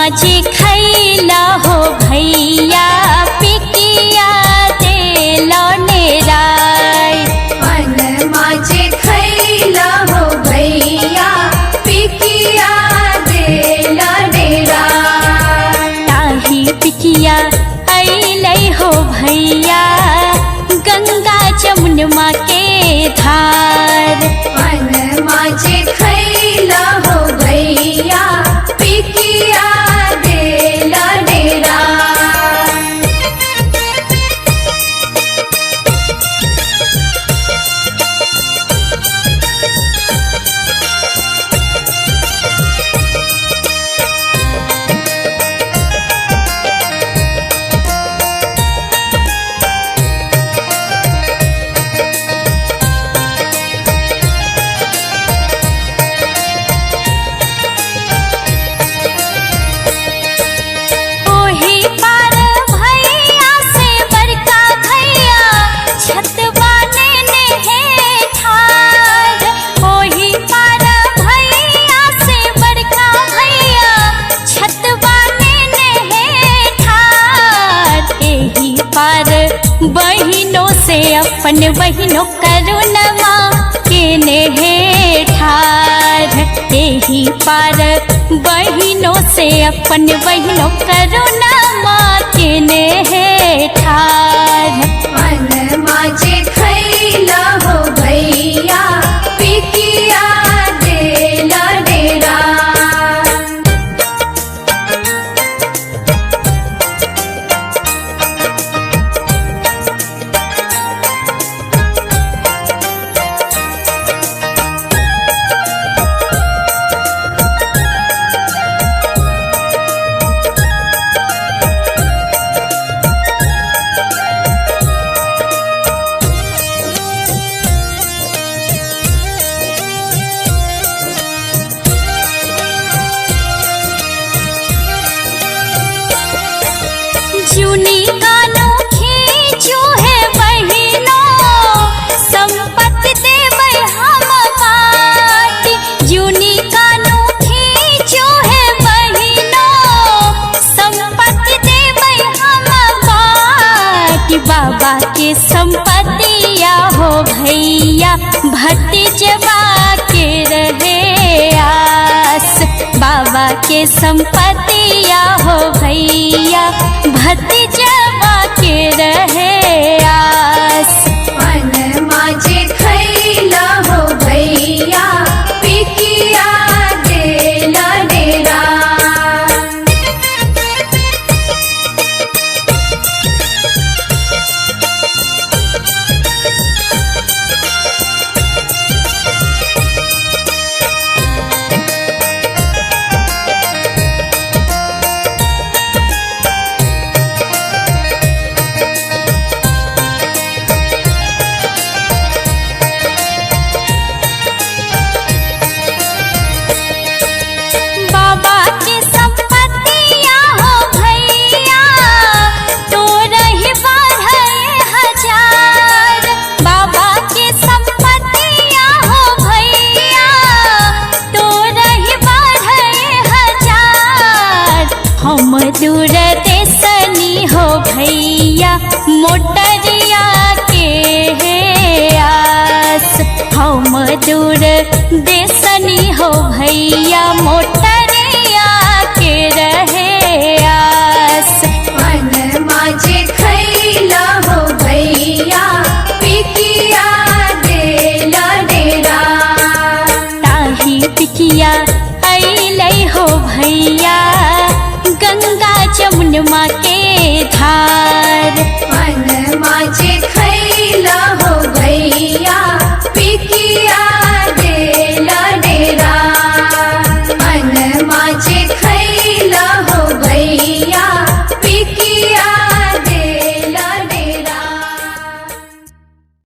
माझे खैला हो भैया पिकिया देलो नेराय। मन माझे खैला हो भैया पिकिया देलो नेराय। ताही पिकिया अइलै हो भैया गंगा जमुनमा के धार। मन माझे खैला हो भैया पिकिया देलो नेराय। बहिनों से अपन बहिनों करुणमा केने है ठार। एही पार बहिनों से अपन बहिनों करुणमा केने है ठार। मन माझे खैला हो भैया पिकिया देलो नेराय। जूनी कानों खींचू है बहिनों संपत्ति देबै हम बाटी। जूनी कानों खींचू है बहिनों संपत्ति देबै हम बाटी। बाबा के संपत्तिया हो भैया भतीजवा के रहे आस। बाबा के संपत्तिया हो भैया भतीजवा के रहे आस। मन माझे खैला हो भैया पिकिया देलो नेराय। हम दूर देसनी हो भैया मोटरिया के है आस। हम दूर देसनी हो भैया मोटरिया के रहे आस। मन माझे खैला हो भैया पिकिया देलो नेराय। ताही पिकिया अइलै हो भैया गंगा जमुनमा के धार। मन माझे खैला हो